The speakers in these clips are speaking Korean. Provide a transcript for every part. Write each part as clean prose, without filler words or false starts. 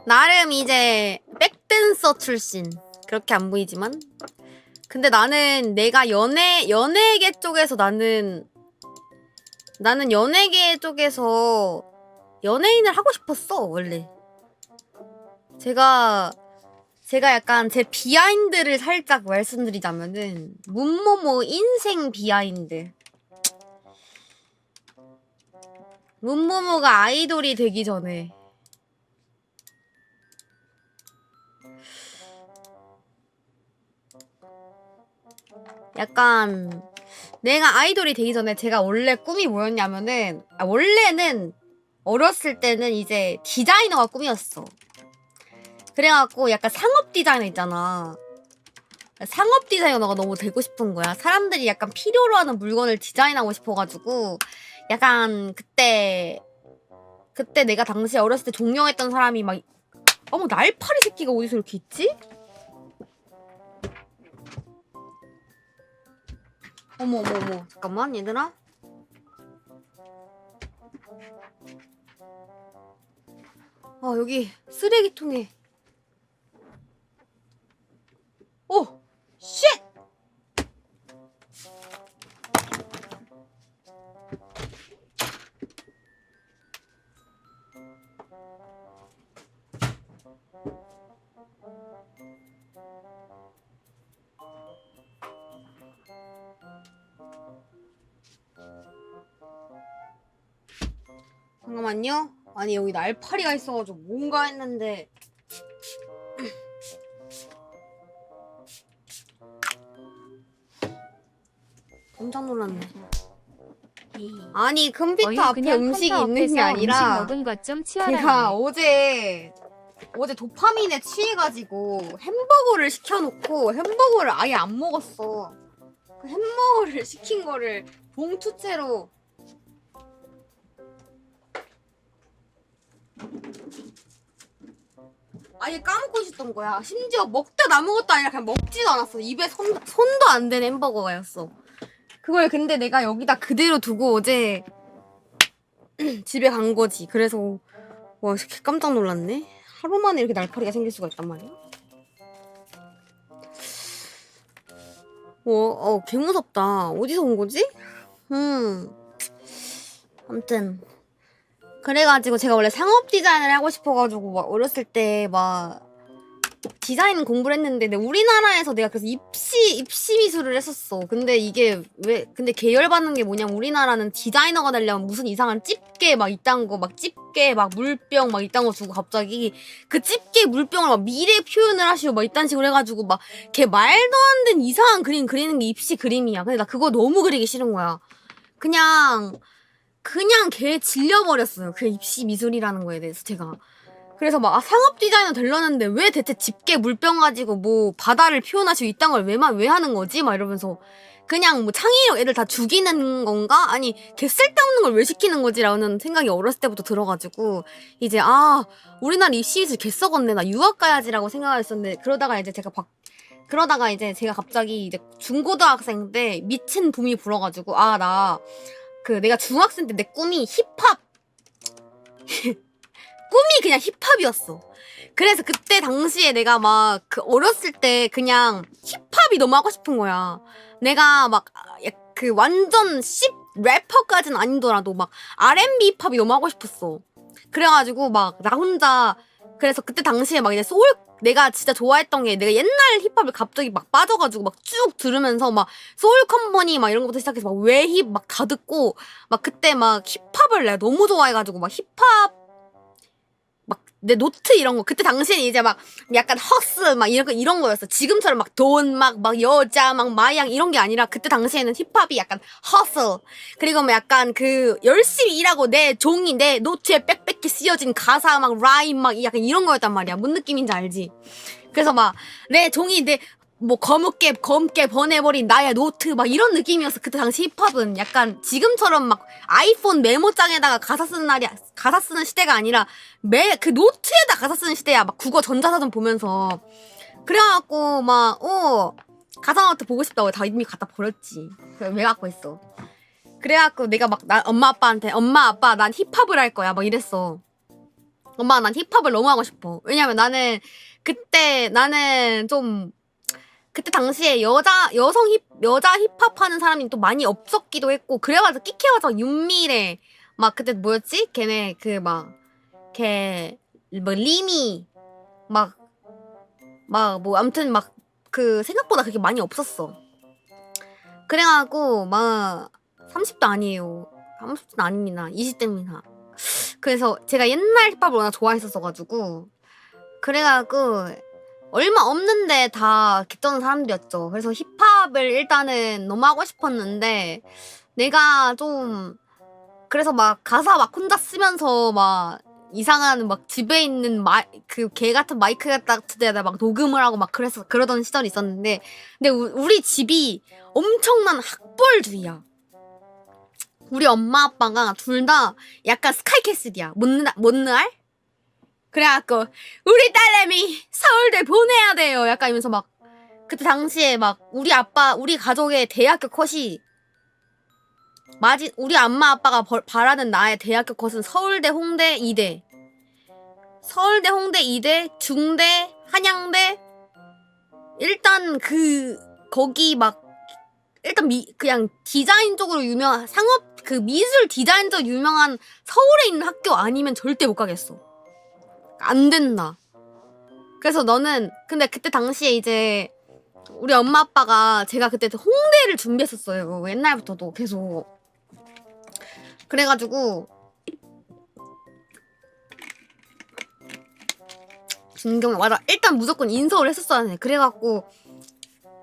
나름 이제 백댄서 출신. 그렇게 안 보이지만. 근데 나는 내가 연예계 쪽에서 나는 연예계 쪽에서 연예인을 하고 싶었어, 원래. 제가 약간 제 비하인드를 살짝 말씀드리자면은 문모모 인생 비하인드. 문모모가 아이돌이 되기 전에 약간 내가 아이돌이 되기 전에 제가 원래 꿈이 뭐였냐면은 원래는 어렸을 때는 이제 디자이너가 꿈이었어. 그래갖고 약간 상업 디자이너 있잖아. 상업 디자이너가 너무 되고 싶은 거야. 사람들이 약간 필요로 하는 물건을 디자인하고 싶어가지고 약간 그때 내가 당시에 어렸을 때 존경했던 사람이 막 어머 날파리 새끼가 어디서 이렇게 있지? 어머 잠깐만 얘들아. 여기 쓰레기통에 쉣! 잠깐만요. 아니 여기 날파리가 있어가지고 뭔가 했는데 깜짝 놀랐네. 아니 컴퓨터 앞에 음식이 있는 게 아니라 먹은 것 좀 치워라. 제가 어제 도파민에 취해가지고 햄버거를 시켜놓고 햄버거를 아예 안 먹었어. 그 햄버거를 시킨 거를 봉투째로 아예 까먹고 있었던 거야. 심지어 먹다 남은 것도 아니라 그냥 먹지도 않았어. 입에 손도 안 댄 햄버거였어. 그걸 근데 내가 여기다 그대로 두고 어제 집에 간 거지. 그래서 와 깜짝 놀랐네. 하루 만에 이렇게 날파리가 생길 수가 있단 말이야. 개 무섭다. 어디서 온 거지? 아무튼 그래가지고 제가 원래 상업 디자인을 하고 싶어가지고 막 어렸을 때 막 디자인 공부를 했는데 우리나라에서 내가 그래서 입시 미술을 했었어. 근데 이게 근데 계열받는 게 뭐냐면 우리나라는 디자이너가 되려면 무슨 이상한 집게 막 이딴 거 막 집게 막 물병 막 이딴 거 주고 갑자기 그 집게 물병을 막 미래 표현을 하시고 막 이딴 식으로 해가지고 막 걔 말도 안 되는 이상한 그림 그리는 게 입시 그림이야. 근데 나 그거 너무 그리기 싫은 거야. 그냥 걔 질려버렸어요. 그 입시 미술이라는 거에 대해서 제가. 그래서 막 상업 디자이너 되려는데 왜 대체 집게 물병 가지고 뭐 바다를 표현하시고 이딴 걸 왜 하는 거지? 막 이러면서 그냥 뭐 창의력 애들 다 죽이는 건가? 아니 걔 쓸데없는 걸 왜 시키는 거지라는 생각이 어렸을 때부터 들어가지고 이제 우리나라 입시 미술 개 썩었네. 나 유학 가야지라고 생각을 했었는데 그러다가 이제 제가 갑자기 이제 중고등학생 때 미친 붐이 불어가지고 내가 중학생 때 내 꿈이 힙합 꿈이 그냥 힙합이었어. 그래서 그때 당시에 내가 막 그 어렸을 때 그냥 힙합이 너무 하고 싶은 거야. 내가 막 그 완전 래퍼까지는 아니더라도 막 R&B 힙합이 너무 하고 싶었어. 그래가지고 막 나 혼자 그래서 그때 당시에 막 이제 내가 진짜 좋아했던 게 내가 옛날 힙합을 갑자기 막 빠져가지고 막 쭉 들으면서 막 소울 컴퍼니 막 이런 것부터 시작해서 막 외힙 막 다 듣고 막 그때 막 힙합을 내가 너무 좋아해가지고 막 힙합 내 노트 이런 거 그때 당시에는 이제 막 약간 허스 막 이런 거였어. 지금처럼 막 돈 막 여자 막 마양 이런 게 아니라 그때 당시에는 힙합이 약간 허슬 그리고 뭐 약간 그 열심히 일하고 내 종이 내 노트에 빽빽히 쓰여진 가사 막 라임 막 약간 이런 거였단 말이야. 뭔 느낌인지 알지? 그래서 막 내 종이 내 뭐 검게 번해버린 나의 노트 막 이런 느낌이었어. 그때 당시 힙합은 약간 지금처럼 막 아이폰 메모장에다가 가사 쓰는 시대가 아니라 그 노트에다 가사 쓰는 시대야. 막 국어 전자사전 보면서 그래갖고 막 가사 노트 보고 싶다고 다 이미 갖다 버렸지. 왜 갖고 있어? 그래갖고 내가 막 엄마 아빠 난 힙합을 할 거야 막 이랬어. 엄마 난 힙합을 너무 하고 싶어. 왜냐면 나는 좀 그때 당시에 여자 힙합 하는 사람이 또 많이 없었기도 했고, 그래가지고 끼케와서 윤미래, 막 그때 뭐였지? 걔네 리미, 막, 뭐, 아무튼 생각보다 그렇게 많이 없었어. 그래가지고, 30도 아니에요. 30대는 아닙니다. 20대입니다. 그래서 제가 옛날 힙합을 워낙 좋아했었어가지고, 그래가지고, 얼마 없는데 다 객던 사람들이었죠. 그래서 힙합을 일단은 너무 하고 싶었는데, 내가 좀, 그래서 가사 혼자 쓰면서 이상한 집에 있는 개 같은 마이크 같은 데다 녹음을 하고 그러던 시절이 있었는데, 근데 우리 집이 엄청난 학벌주의야. 우리 엄마 아빠가 둘 다 약간 스카이캐슬이야. 뭔 알? 그래갖고 우리 딸내미 서울대 보내야 돼요. 약간 이러면서 그때 당시에 우리 가족의 대학교 컷이 우리 엄마 아빠가 바라는 나의 대학교 컷은 서울대, 홍대, 이대. 서울대, 홍대, 이대, 중대, 한양대. 일단 거기 일단 그냥 디자인 쪽으로 미술 디자인 쪽으로 유명한 서울에 있는 학교 아니면 절대 못 가겠어. 안 된다. 그래서 근데 그때 당시에 이제 우리 엄마 아빠가 제가 그때 홍대를 준비했었어요. 옛날부터도 계속. 그래가지고 맞아. 일단 무조건 인서울 했었어야 해. 그래갖고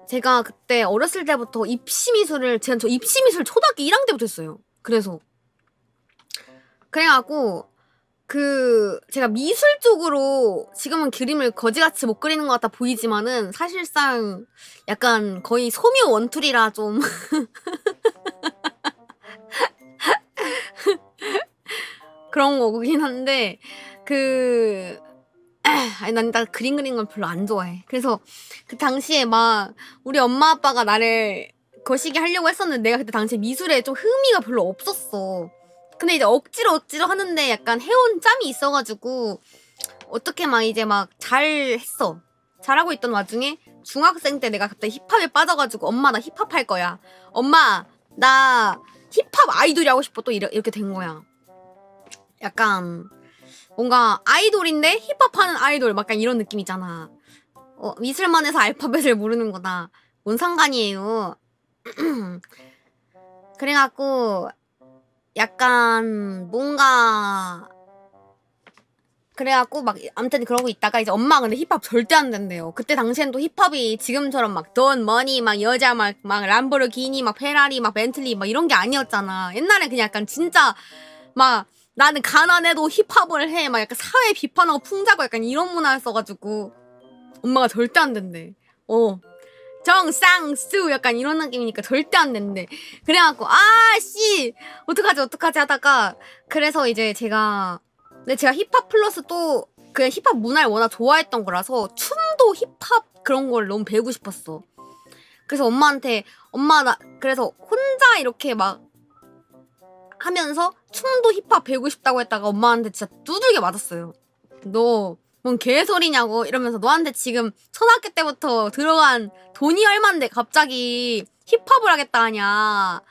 제가 그때 어렸을 때부터 제가 입시미술 초등학교 1학년 때부터 했어요. 그래갖고 제가 미술 쪽으로 지금은 그림을 거지같이 못 그리는 것 같아 보이지만은 사실상 약간 거의 소묘 원툴이라 좀 그런 거긴 한데 아니 난 그림 그리는 걸 별로 안 좋아해. 그래서 그 당시에 우리 엄마 아빠가 나를 거시기 하려고 했었는데 내가 그때 당시에 미술에 좀 흥미가 별로 없었어. 근데 이제 억지로 하는데 약간 해온 짬이 있어가지고 어떻게 잘했어. 잘하고 있던 와중에 중학생 때 내가 갑자기 힙합에 빠져가지고 엄마 나 힙합 할 거야. 엄마 나 힙합 아이돌이 하고 싶어. 또 이렇게 된 거야. 약간 뭔가 아이돌인데 힙합하는 아이돌 약간 이런 느낌 있잖아. 미술만 해서 알파벳을 모르는 거다. 뭔 상관이에요. 그래갖고 약간 뭔가 그래갖고 아무튼 그러고 있다가 이제 엄마가 근데 힙합 절대 안 된대요. 그때 당시엔 또 힙합이 지금처럼 돈, 머니, 여자 람보르기니, 페라리, 벤틀리 이런 게 아니었잖아. 옛날에 그냥 약간 진짜 나는 가난해도 힙합을 해. 약간 사회 비판하고 풍자고 약간 이런 문화였어가지고 엄마가 절대 안 된대. 정쌍수 약간 이런 느낌이니까 절대 안 된대. 그래갖고 아씨 어떡하지 하다가 그래서 이제 근데 제가 힙합 플러스 또 그냥 힙합 문화를 워낙 좋아했던 거라서 춤도 힙합 그런 걸 너무 배우고 싶었어. 그래서 엄마한테 그래서 혼자 이렇게 하면서 춤도 힙합 배우고 싶다고 했다가 엄마한테 진짜 두들겨 맞았어요. 너 뭔 개소리냐고 이러면서 너한테 지금 초등학교 때부터 들어간 돈이 얼만데 갑자기 힙합을 하겠다 하냐.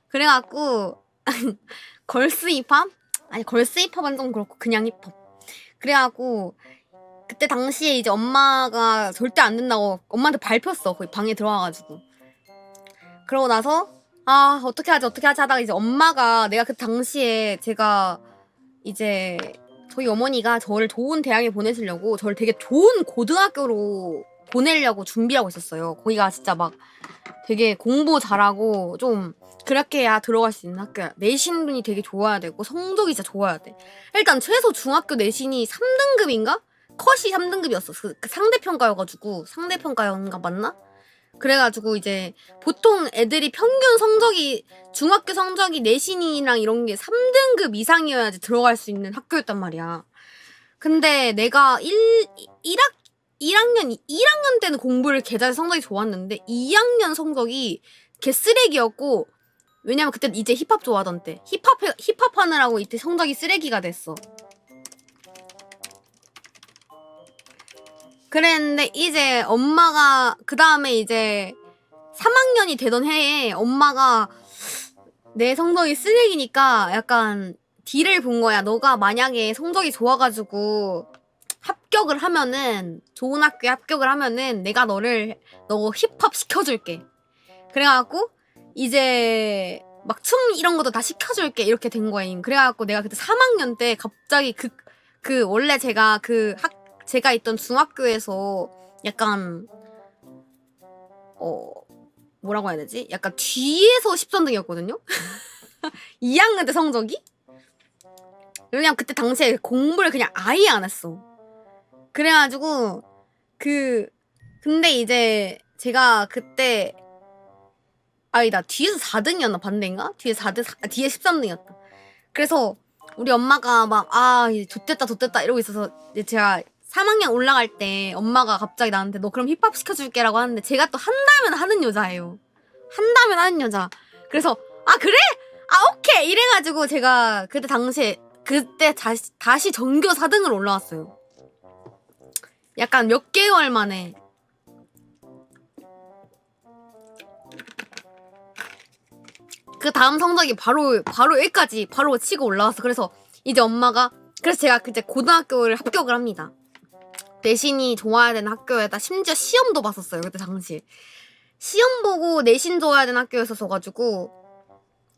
그래갖고 걸스 힙합? 아니 걸스 힙합은 좀 그렇고 그냥 힙합. 그래갖고 그때 당시에 이제 엄마가 절대 안 된다고 엄마한테 밟혔어. 거기 방에 들어와가지고. 그러고 나서 어떻게 하지 하다가 이제 엄마가 내가 그 당시에 제가 이제 저희 어머니가 저를 좋은 대학에 보내시려고 저를 되게 좋은 고등학교로 보내려고 준비하고 있었어요. 거기가 진짜 되게 공부 잘하고 좀 그렇게 해야 들어갈 수 있는 학교야. 내신이 되게 좋아야 되고 성적이 진짜 좋아야 돼. 일단 최소 중학교 내신이 3등급인가? 컷이 3등급이었어. 그 상대평가여가지고 상대평가였는가 맞나? 그래가지고 이제 보통 애들이 평균 성적이 중학교 성적이 내신이랑 이런 게 3등급 이상이어야지 들어갈 수 있는 학교였단 말이야. 근데 내가 1학년 때는 공부를 개잘 성적이 좋았는데 2학년 성적이 개쓰레기였고 왜냐면 그때 이제 힙합 좋아하던 때 힙합 하느라고 이때 성적이 쓰레기가 됐어. 그랬는데 이제 엄마가 그 다음에 이제 3학년이 되던 해에 엄마가 내 성적이 쓰레기니까 약간 딜을 본 거야. 너가 만약에 성적이 좋아가지고 합격을 하면은 좋은 학교에 합격을 하면은 내가 너 힙합 시켜줄게. 그래갖고 이제 막 춤 이런 것도 다 시켜줄게 이렇게 된 거임. 그래갖고 내가 그때 3학년 때 갑자기 원래 제가 있던 중학교에서 약간 뭐라고 해야 되지? 약간 뒤에서 10전등이었거든요? 2학년 때 성적이? 왜냐면 그때 당시에 공부를 그냥 아예 안 했어. 그래가지고 근데 이제 제가 그때 아니다 뒤에서 4등이었나 반대인가? 뒤에 13등이었다. 그래서 우리 엄마가 막 이제 좋댔다 이러고 있어서 이제 제가 3학년 올라갈 때 엄마가 갑자기 나한테 너 그럼 힙합 시켜줄게라고 하는데 제가 또 한다면 하는 여자예요. 한다면 하는 여자. 그래서 그래? 오케이 이래가지고 제가 그때 당시에 다시 전교 4등으로 올라왔어요. 약간 몇 개월 만에. 그 다음 성적이 바로 여기까지 바로 치고 올라왔어. 그래서 이제 그래서 제가 그때 고등학교를 합격을 합니다. 내신이 좋아야 되는 학교에다 심지어 시험도 봤었어요. 그때 당시 시험 보고 내신 좋아야 되는 학교였어가지고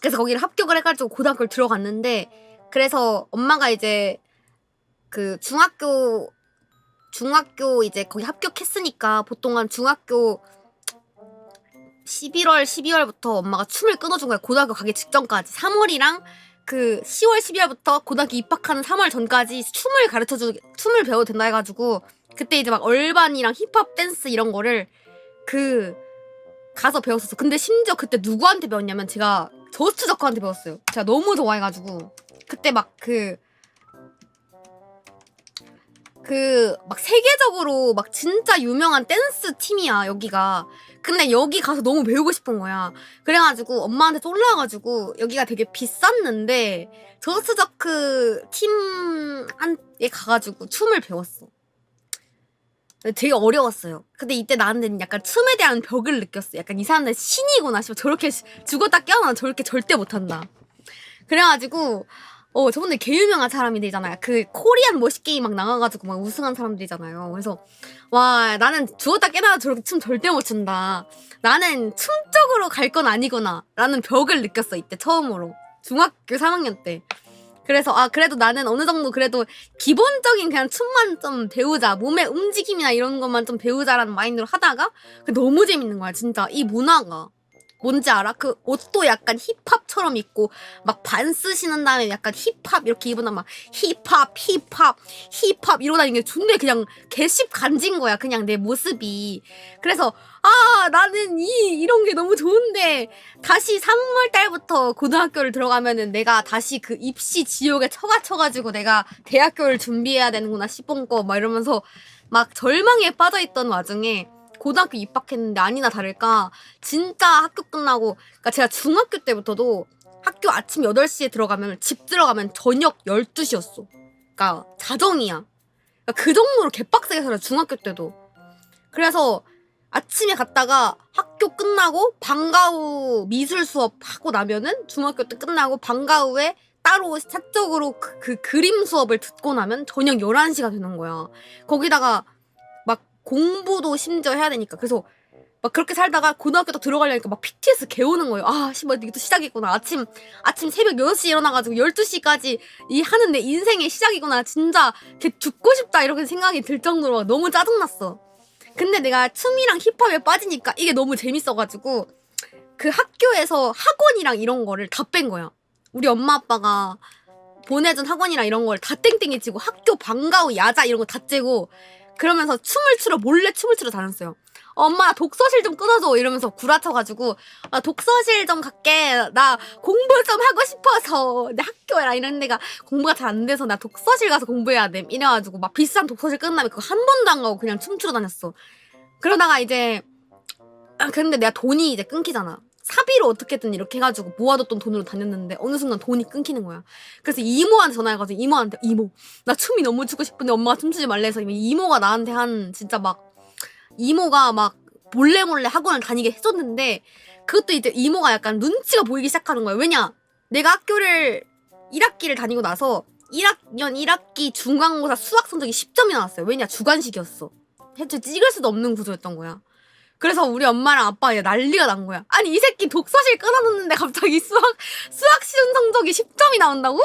그래서 거기를 합격을 해가지고 고등학교를 들어갔는데 그래서 엄마가 이제 그 중학교 이제 거기 합격했으니까 보통 한 중학교 11월, 12월부터 엄마가 춤을 끊어준 거야. 고등학교 가기 직전까지. 3월이랑 그 10월, 12월부터 고등학교 입학하는 3월 전까지 춤을 배워도 된다 해가지고 그때 이제 막 얼반이랑 힙합 댄스 이런 거를 가서 배웠었어. 근데 심지어 그때 누구한테 배웠냐면 제가 저스트저커한테 배웠어요. 제가 너무 좋아해가지고 그때 막 막 세계적으로 막 진짜 유명한 댄스 팀이야 여기가. 근데 여기 가서 너무 배우고 싶은 거야. 그래가지고 엄마한테 쫄라가지고 여기가 되게 비쌌는데 저스트저크 팀에 가가지고 춤을 배웠어. 되게 어려웠어요. 근데 이때 나한테는 약간 춤에 대한 벽을 느꼈어. 약간 이 사람들 신이구나 싶어. 저렇게 죽었다 깨어나 저렇게 절대 못한다. 그래가지고 저분들 개 유명한 사람들이잖아요. 그 코리안 머시게임 막 나가가지고 막 우승한 사람들이잖아요. 그래서 와 나는 죽었다 깨어나 저렇게 춤 절대 못 춘다. 나는 춤 쪽으로 갈 건 아니구나 라는 벽을 느꼈어. 이때 처음으로 중학교 3학년 때. 그래서 그래도 나는 어느 정도 그래도 기본적인 그냥 춤만 좀 배우자, 몸의 움직임이나 이런 것만 좀 배우자라는 마인드로 하다가 너무 재밌는 거야 진짜. 이 문화가 뭔지 알아? 그 옷도 약간 힙합처럼 입고 막 반스 신은 다음에 약간 힙합 이렇게 입으나 막 힙합 이러고 다니는 게 존나 그냥 개씹 간진 거야. 그냥 내 모습이. 그래서 나는 이런 게 너무 좋은데 다시 3월 달부터 고등학교를 들어가면은 내가 다시 그 입시 지옥에 처가지고 내가 대학교를 준비해야 되는구나 싶은 거 막 이러면서 막 절망에 빠져있던 와중에 고등학교 입학했는데 아니나 다를까 진짜 학교 끝나고 그러니까 제가 중학교 때부터도 학교 아침 8시에 집 들어가면 저녁 12시였어. 그러니까 자정이야. 그러니까 그 정도로 개빡세게 살아 중학교 때도. 그래서 아침에 갔다가 학교 끝나고 방과 후 미술 수업 하고 나면은 중학교 때 끝나고 방과 후에 따로 사적으로 그 그림 수업을 듣고 나면 저녁 11시가 되는 거야. 거기다가 막 공부도 심지어 해야 되니까. 그래서 막 그렇게 살다가 고등학교 딱 들어가려니까 막 PTS 개오는 거예요. 씨발 이게 또 시작이구나. 아침 새벽 6시에 일어나가지고 12시까지 하는 내 인생의 시작이구나. 진짜 걔 죽고 싶다 이렇게 생각이 들 정도로 너무 짜증났어. 근데 내가 춤이랑 힙합에 빠지니까 이게 너무 재밌어가지고 그 학교에서 학원이랑 이런 거를 다 뺀 거야. 우리 엄마 아빠가 보내준 학원이랑 이런 걸 다 땡땡이 치고 학교 방과 후 야자 이런 거 다 째고 그러면서 몰래 춤을 추러 다녔어요. 엄마 독서실 좀 끊어줘 이러면서 구라쳐가지고 독서실 좀 갈게. 나 공부 좀 하고 싶어서 내 학교라 이런 데가 공부가 잘 안 돼서 나 독서실 가서 공부해야 돼 이래가지고 막 비싼 독서실 끝나면 그거 한 번도 안 가고 그냥 춤추러 다녔어. 그러다가 이제 근데 내가 돈이 이제 끊기잖아. 사비로 어떻게든 이렇게 해가지고 모아뒀던 돈으로 다녔는데 어느 순간 돈이 끊기는 거야. 그래서 이모한테 전화해가지고 이모한테 이모 나 춤이 너무 추고 싶은데 엄마가 춤추지 말래 해서 이모가 나한테 한 진짜 막 이모가 막 몰래 학원을 다니게 해줬는데 그것도 이제 이모가 약간 눈치가 보이기 시작하는 거예요. 왜냐 내가 학교를 1학기를 다니고 나서 1학년 1학기 중간고사 수학 성적이 10점이 나왔어요. 왜냐 주관식이었어. 대체 찍을 수도 없는 구조였던 거야. 그래서 우리 엄마랑 아빠가 난리가 난 거야. 아니 이 새끼 독서실 끊어놓는데 갑자기 수학 시험 성적이 10점이 나온다고?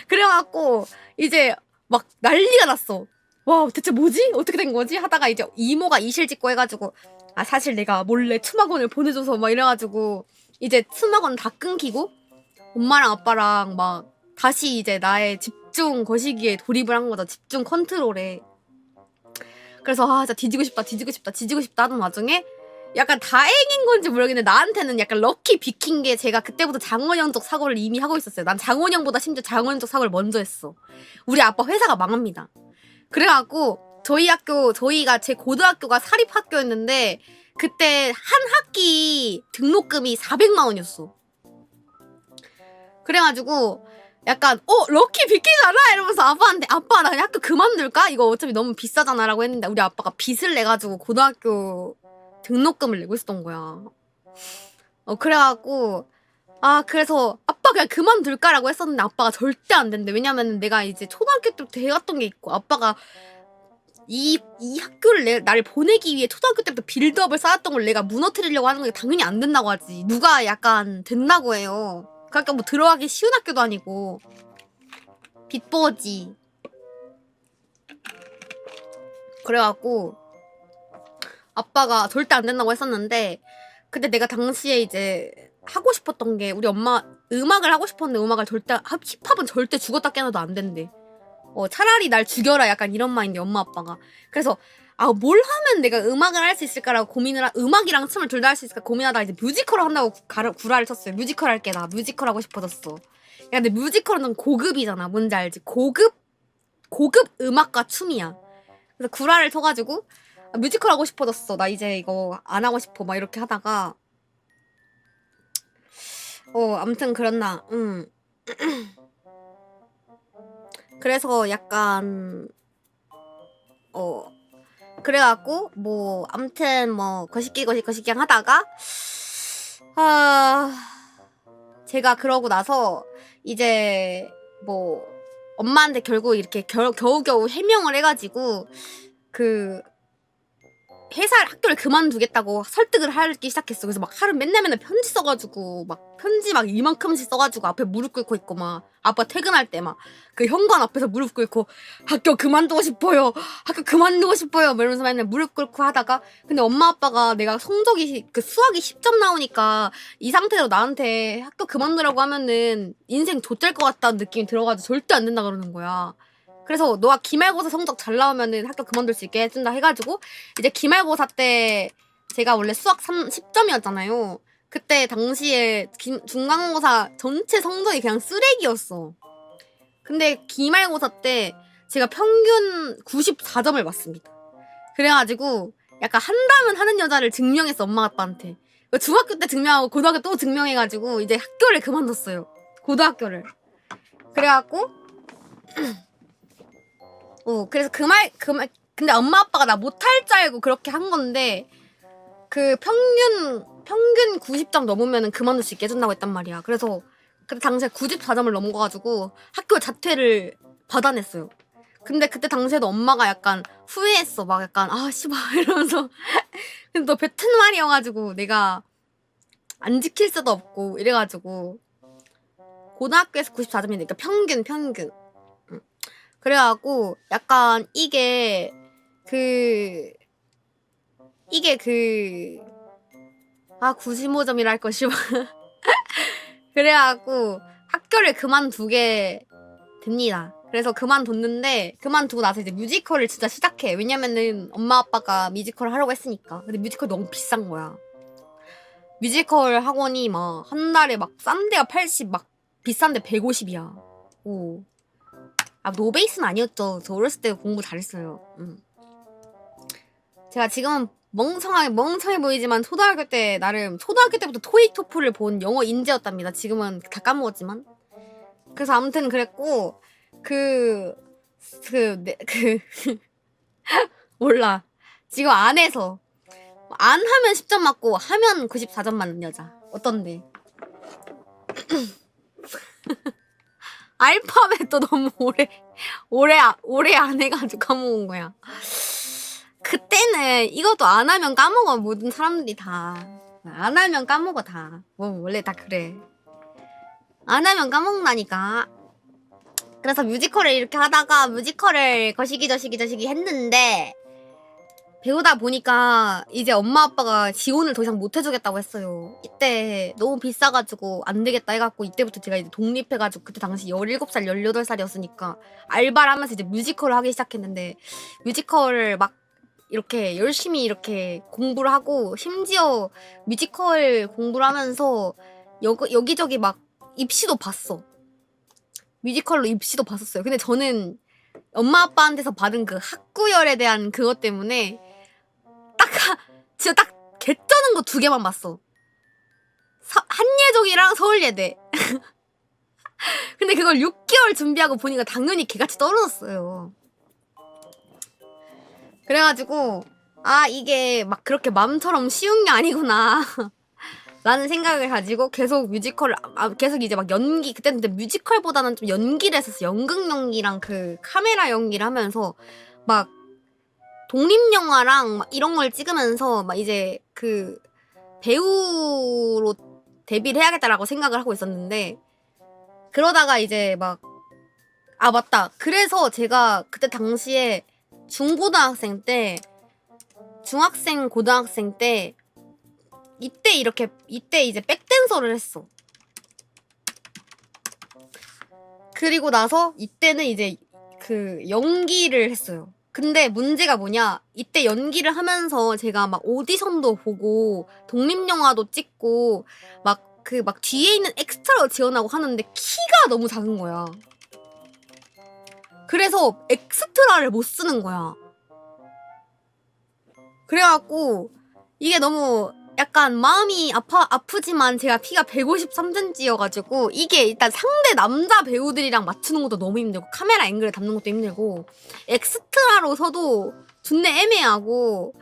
그래갖고 이제 막 난리가 났어. 와 대체 뭐지? 어떻게 된 거지? 하다가 이제 이모가 이실 찍고 해가지고 아 사실 내가 몰래 춤학원을 보내줘서 막 이래가지고 이제 춤학원 다 끊기고 엄마랑 아빠랑 막 다시 이제 나의 집중 거시기에 돌입을 한 거다. 집중 컨트롤에. 그래서 아 진짜 뒤지고 싶다 하던 와중에 약간 다행인 건지 모르겠는데 나한테는 약간 럭키 비킨 게 제가 그때부터 장원영적 사고를 이미 하고 있었어요. 난 장원영보다 심지어 장원영적 사고를 먼저 했어. 우리 아빠 회사가 망합니다. 그래갖고 저희가 제 고등학교가 사립학교였는데 그때 한 학기 등록금이 400만 원이었어. 그래가지고 약간 럭키 비키잖아 이러면서 아빠한테 아빠 나 그냥 학교 그만둘까? 이거 어차피 너무 비싸잖아 라고 했는데 우리 아빠가 빚을 내가지고 고등학교 등록금을 내고 있었던 거야. 그래갖고 그래서 아빠 그냥 그만둘까라고 했었는데 아빠가 절대 안 된대. 왜냐면 내가 이제 초등학교 때부터 해왔던 게 있고 아빠가 이 학교를 나를 보내기 위해 초등학교 때부터 빌드업을 쌓았던 걸 내가 무너뜨리려고 하는 게 당연히 안 된다고 하지. 누가 약간 된다고 해요. 그러니까 뭐 들어가기 쉬운 학교도 아니고 빚버지. 그래갖고 아빠가 절대 안 된다고 했었는데 근데 내가 당시에 이제 하고 싶었던 게 우리 엄마 음악을 하고 싶었는데 음악을 절대 힙합은 절대 죽었다 깨어나도 안 된대. 차라리 날 죽여라 약간 이런 마인드 엄마 아빠가. 그래서 뭘 하면 내가 음악을 할 수 있을까라고 음악이랑 춤을 둘 다 할 수 있을까 고민하다가 이제 뮤지컬을 한다고 구라를 쳤어요. 뮤지컬 할게 나 뮤지컬 하고 싶어졌어. 야 근데 뮤지컬은 고급이잖아. 뭔지 알지? 고급 음악과 춤이야. 그래서 구라를 쳐가지고 뮤지컬 하고 싶어졌어. 나 이제 이거 안 하고 싶어. 막 이렇게 하다가 아무튼 그랬나. 그래서 약간 그래갖고 뭐 아무튼 뭐 거시기 하다가 제가 그러고 나서 이제 뭐 엄마한테 결국 이렇게 겨우겨우 해명을 해가지고 그 학교를 그만두겠다고 설득을 하기 시작했어. 그래서 막 하루 맨날 편지 써가지고 막 편지 막 이만큼씩 써가지고 앞에 무릎 꿇고 있고 막 아빠 퇴근할 때 막 그 현관 앞에서 무릎 꿇고 학교 그만두고 싶어요 막 이러면서 맨날 무릎 꿇고 하다가 근데 엄마 아빠가 내가 성적이 그 수학이 10점 나오니까 이 상태로 나한테 학교 그만두라고 하면은 인생 좆될 것 같다는 느낌이 들어가지고 절대 안 된다 그러는 거야. 그래서 너가 기말고사 성적 잘 나오면은 학교 그만둘 수 있게 해준다 해가지고 이제 기말고사 때 제가 원래 수학 10점이었잖아요. 그때 당시에 중간고사 전체 성적이 그냥 쓰레기였어. 근데 기말고사 때 제가 평균 94점을 맞습니다. 그래가지고 약간 한다면 하는 여자를 증명했어 엄마 아빠한테. 중학교 때 증명하고 고등학교 또 증명해가지고 이제 학교를 그만뒀어요. 고등학교를. 그래갖고 그래서 근데 엄마 아빠가 나 못할 줄 알고 그렇게 한 건데 그 평균 90점 넘으면은 그만둘 수 있게 해준다고 했단 말이야. 그래서 그때 당시에 94점을 넘어가지고 학교 자퇴를 받아냈어요. 근데 그때 당시에도 엄마가 약간 후회했어. 막 약간 씨발 이러면서 근데 너 뱉은 말이어가지고 내가 안 지킬 수도 없고 이래가지고 고등학교에서 94점이니까 평균 그래갖고 약간 이게 95점이라 할 것이 그래갖고 학교를 그만두게 됩니다. 그래서 그만두고 나서 이제 뮤지컬을 진짜 시작해. 왜냐면은 엄마 아빠가 뮤지컬 하라고 했으니까. 근데 뮤지컬 너무 비싼 거야. 뮤지컬 학원이 막 한 달에 막 싼 데가 80, 막 비싼 데 150이야. 오. 노베이스는 아니었죠. 저 어렸을 때 공부 잘했어요. 제가 지금은 멍청해 보이지만 초등학교 때 나름 초등학교 때부터 토익 토플을 본 영어 인재였답니다. 지금은 다 까먹었지만. 그래서 아무튼 그랬고 그 몰라. 지금 안 해서 안 하면 10점 맞고 하면 94점 맞는 여자. 어떤데? 알파벳도 너무 오래 안 해가지고 까먹은 거야. 그때는 이것도 안 하면 까먹어. 모든 사람들이 다. 안 하면 까먹어 다. 뭐 원래 다 그래. 안 하면 까먹는다니까. 그래서 뮤지컬을 이렇게 하다가 뮤지컬을 거시기 했는데 배우다 보니까 이제 엄마 아빠가 지원을 더 이상 못 해주겠다고 했어요. 이때 너무 비싸가지고 안 되겠다 해갖고 이때부터 제가 이제 독립해가지고 그때 당시 17살, 18살이었으니까 알바를 하면서 이제 뮤지컬을 하기 시작했는데 뮤지컬을 막 이렇게 열심히 이렇게 공부를 하고 심지어 뮤지컬 공부를 하면서 여기저기 막 입시도 봤어. 뮤지컬로 입시도 봤었어요. 근데 저는 엄마 아빠한테서 받은 그 학구열에 대한 그것 때문에 진짜 딱 개쩌는 거 2개만 봤어. 한예종이랑 서울예대. 근데 그걸 6개월 준비하고 보니까 당연히 개같이 떨어졌어요. 그래가지고 아 이게 막 그렇게 마음처럼 쉬운 게 아니구나 라는 생각을 가지고 계속 뮤지컬을 계속 이제 막 연기 그때는 근데 뮤지컬보다는 좀 연기를 했었어. 연극 연기랑 그 카메라 연기를 하면서 막 독립영화랑 막 이런 걸 찍으면서 막 이제 그 배우로 데뷔를 해야겠다라고 생각을 하고 있었는데 그러다가 이제 막 맞다. 그래서 제가 그때 당시에 중고등학생 때 중학생 고등학생 때 이때 이제 백댄서를 했어. 그리고 나서 이때는 이제 그 연기를 했어요. 근데 문제가 뭐냐, 이때 연기를 하면서 제가 막 오디션도 보고 독립영화도 찍고 막 뒤에 있는 엑스트라로 지원하고 하는데 키가 너무 작은 거야. 그래서 엑스트라를 못 쓰는 거야. 그래갖고 이게 너무 약간 마음이 아프지만 제가 키가 153cm여가지고 이게 일단 상대 남자 배우들이랑 맞추는 것도 너무 힘들고 카메라 앵글에 담는 것도 힘들고 엑스트라로 서도 존내 애매하고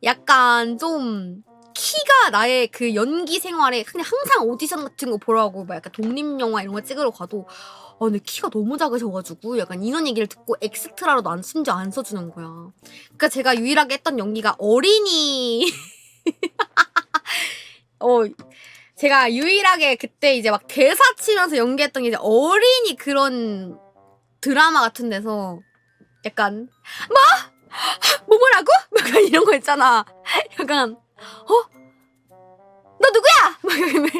약간 좀 키가 나의 그 연기 생활에 그냥 항상 오디션 같은 거 보러 가고 막 약간 독립영화 이런 거 찍으러 가도 근데 키가 너무 작으셔가지고 약간 이런 얘기를 듣고 엑스트라로도 심지어 안 써주는 거야. 그러니까 제가 유일하게 했던 연기가 어린이 제가 유일하게 그때 이제 막 대사 치면서 연기했던 게 이제 어린이 그런 드라마 같은 데서 약간 뭐라고? 약간 이런 거 있잖아. 약간 너 누구야? 막 이러면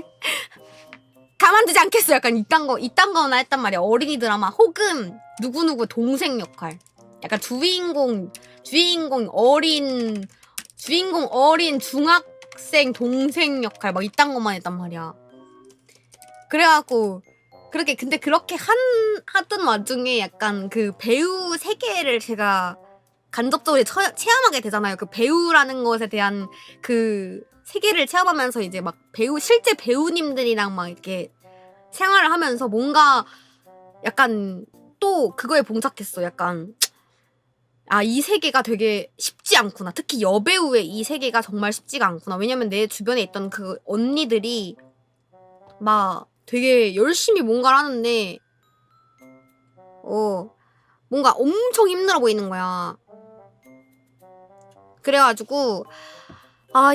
가만두지 않겠어. 약간 이딴 거나 했단 말이야. 어린이 드라마 혹은 누구누구 동생 역할. 약간 주인공 어린 중학생 동생 역할 막 이딴 것만 했단 말이야. 그래갖고 근데 그렇게 하던 와중에 약간 그 배우 세계를 제가 간접적으로 체험하게 되잖아요. 그 배우라는 것에 대한 그 세계를 체험하면서 이제 막 실제 배우님들이랑 막 이렇게 생활을 하면서 뭔가 약간 또 그거에 봉착했어. 약간 이 세계가 되게 쉽지 않구나. 특히 여배우의 이 세계가 정말 쉽지가 않구나. 왜냐면 내 주변에 있던 그 언니들이 막 되게 열심히 뭔가를 하는데 뭔가 엄청 힘들어 보이는 거야. 그래가지고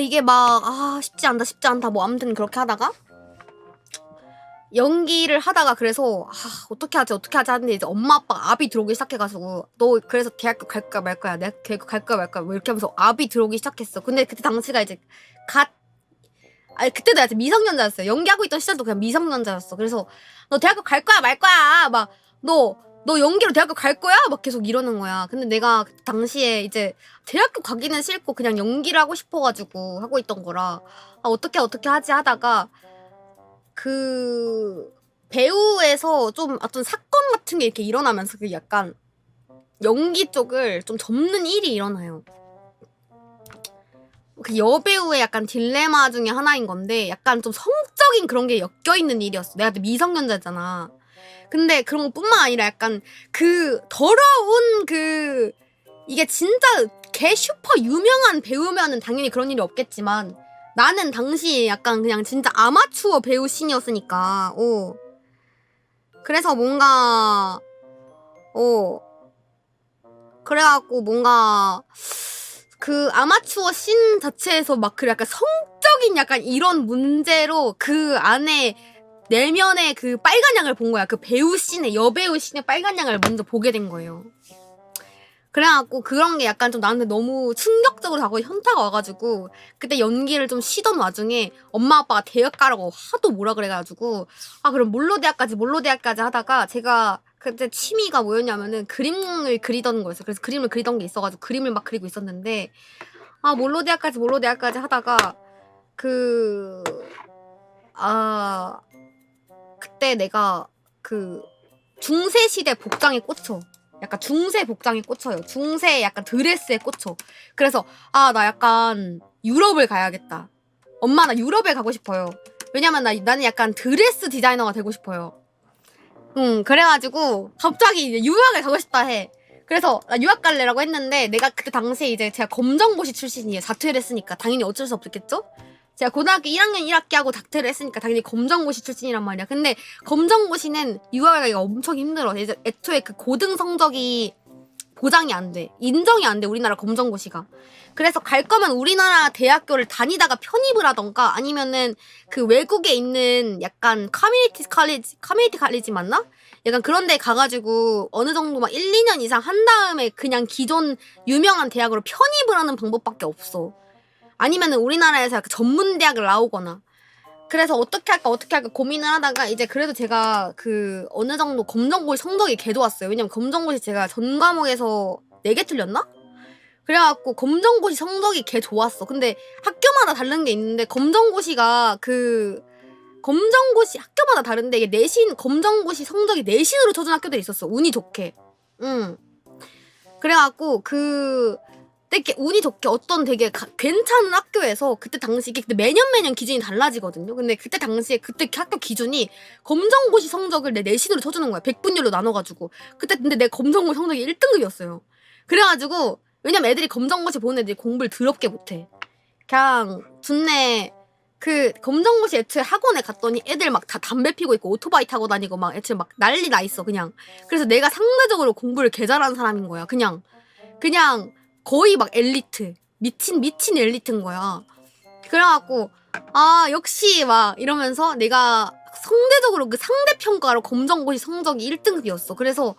이게 막 쉽지 않다 뭐 아무튼 그렇게 하다가 연기를 하다가 그래서 어떻게 하지 하는데 이제 엄마 아빠가 압이 들어오기 시작해가지고 너 그래서 대학교 갈까 말 거야. 내가 대학교 갈까 말까 뭐 이렇게 하면서 압이 들어오기 시작했어. 근데 그때 당시가 이제 그때도 아직 미성년자였어요. 연기하고 있던 시절도 그냥 미성년자였어. 그래서 너 대학교 갈 거야 말 거야. 막 너 연기로 대학교 갈 거야? 막 계속 이러는 거야. 근데 내가 그 당시에 이제 대학교 가기는 싫고 그냥 연기를 하고 싶어가지고 하고 있던 거라 어떻게 하지 하다가 그 배우에서 좀 어떤 사건 같은 게 이렇게 일어나면서 그 약간 연기 쪽을 좀 접는 일이 일어나요. 그 여배우의 약간 딜레마 중에 하나인 건데 약간 좀 성적인 그런 게 엮여있는 일이었어. 내가 또 미성년자잖아. 근데 그런 것뿐만 아니라 약간 그 더러운 그 이게 진짜 개 슈퍼 유명한 배우면은 당연히 그런 일이 없겠지만 나는 당시 약간 그냥 진짜 아마추어 배우 신이었으니까 그래서 뭔가 그래갖고 뭔가 그 아마추어 씬 자체에서 막 그 약간 성적인 약간 이런 문제로 그 안에 내면의 그 빨간 양을 본 거야. 그 배우 씬의 여배우 씬의 빨간 양을 먼저 보게 된 거예요. 그래갖고 그런 게 약간 좀 나한테 너무 충격적으로 다가오고 현타가 와가지고 그때 연기를 좀 쉬던 와중에 엄마 아빠가 대학 가라고 하도 뭐라 그래가지고 그럼 몰로대학까지 하다가 제가 그때 취미가 뭐였냐면은 그림을 그리던 거였어요. 그래서 그림을 그리던 게 있어가지고 그림을 막 그리고 있었는데 몰로대학까지 하다가 그때 내가 그 중세 시대 복장에 꽂혀. 약간 중세 복장에 꽂혀요. 중세 약간 드레스에 꽂혀. 그래서 나 약간 유럽을 가야겠다. 엄마 나 유럽에 가고 싶어요. 왜냐면 나는 약간 드레스 디자이너가 되고 싶어요. 그래가지고 갑자기 이제 유학을 가고 싶다 해. 그래서 나 유학 갈래라고 했는데 내가 그때 당시에 이제 제가 검정고시 출신이에요. 자퇴를 했으니까 당연히 어쩔 수 없겠죠? 제가 고등학교 1학년 1학기 하고 자퇴를 했으니까 당연히 검정고시 출신이란 말이야. 근데 검정고시는 유학을 가기가 엄청 힘들어. 이제 애초에 그 고등 성적이 보장이 안 돼. 인정이 안 돼, 우리나라 검정고시가. 그래서 갈 거면 우리나라 대학교를 다니다가 편입을 하던가 아니면은 그 외국에 있는 약간 커뮤니티 칼리지 맞나? 약간 그런 데 가가지고 어느 정도 막 1, 2년 이상 한 다음에 그냥 기존 유명한 대학으로 편입을 하는 방법밖에 없어. 아니면은 우리나라에서 약간 전문 대학을 나오거나. 그래서 어떻게 할까 고민을 하다가 이제 그래도 제가 그 어느 정도 검정고시 성적이 개 좋았어요. 왜냐면 검정고시 제가 전 과목에서 4개 틀렸나? 그래갖고 검정고시 성적이 개 좋았어. 근데 학교마다 다른 게 있는데 검정고시가 검정고시 학교마다 다른데 이게 검정고시 성적이 내신으로 쳐준 학교들이 있었어. 운이 좋게. 그래갖고 되게 운이 좋게 어떤 되게 괜찮은 학교에서 그때 당시 이게 매년 기준이 달라지거든요. 근데 그때 당시에 그때 학교 기준이 검정고시 성적을 내 내신으로 쳐주는 거야. 100분율로 나눠가지고. 근데 내 검정고시 성적이 1등급이었어요. 그래가지고 왜냐면 애들이 검정고시 보는 애들이 공부를 더럽게 못해. 그냥 준내 그 검정고시 애초에 학원에 갔더니 애들 막 다 담배 피고 있고 오토바이 타고 다니고 막 애초에 막 난리 나 있어 그냥. 그래서 내가 상대적으로 공부를 개 잘하는 사람인 거야. 그냥 거의 막 엘리트. 미친 엘리트인 거야. 그래갖고, 역시 막 이러면서 내가 상대적으로 그 상대평가로 검정고시 성적이 1등급이었어. 그래서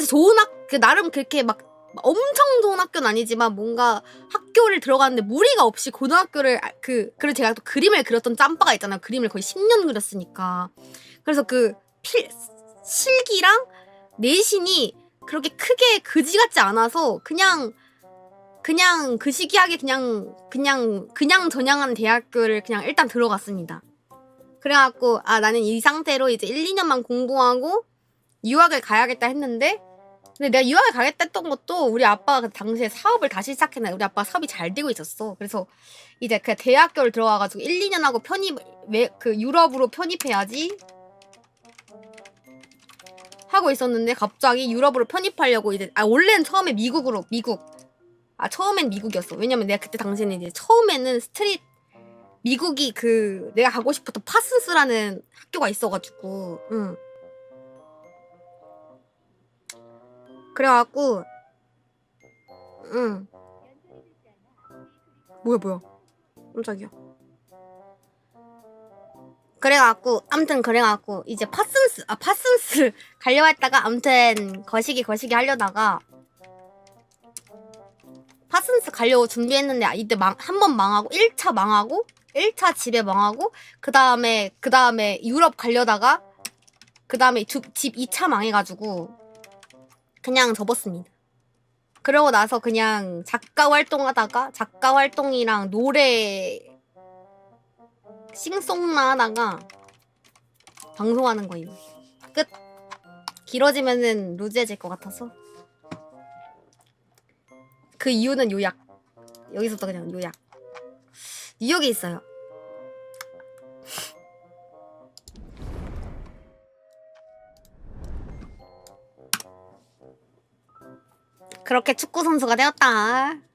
좋은 나름 그렇게 막 엄청 좋은 학교는 아니지만 뭔가 학교를 들어갔는데 무리가 없이 고등학교를, 그리고 제가 또 그림을 그렸던 짬바가 있잖아요. 그림을 거의 10년 그렸으니까. 그래서 실기랑 내신이 그렇게 크게 그지 같지 않아서 그냥 그 시기하게 그냥 전향한 대학교를 그냥 일단 들어갔습니다. 그래갖고 나는 이 상태로 이제 1, 2년만 공부하고 유학을 가야겠다 했는데 근데 내가 유학을 가겠다 했던 것도 우리 아빠가 그 당시에 사업을 다시 시작했나 우리 아빠가 사업이 잘 되고 있었어. 그래서 이제 그 대학교를 들어가가지고 1, 2년 하고 유럽으로 편입해야지 하고 있었는데 갑자기 유럽으로 편입하려고 이제 원래는 처음엔 처음엔 미국이었어. 왜냐면 내가 그때 당시에는 이제 처음에는 미국이 내가 가고 싶었던 파슨스라는 학교가 있어가지고 그래갖고 뭐야 깜짝이야. 그래갖고 이제 파슨스 가려고 했다가 아무튼 거시기 하려다가 파슨스 가려고 준비했는데 이때 한 번 망하고 1차 망하고 1차 집에 망하고 그 다음에 유럽 가려다가 그 다음에 집 2차 망해가지고 그냥 접었습니다. 그러고 나서 그냥 작가 활동이랑 노래 싱송나 하다가 방송하는 거임. 끝. 길어지면은 루즈해질 것 같아서. 그 이유는 요약. 여기서부터 그냥 요약. 뉴욕에 있어요. 그렇게 축구 선수가 되었다.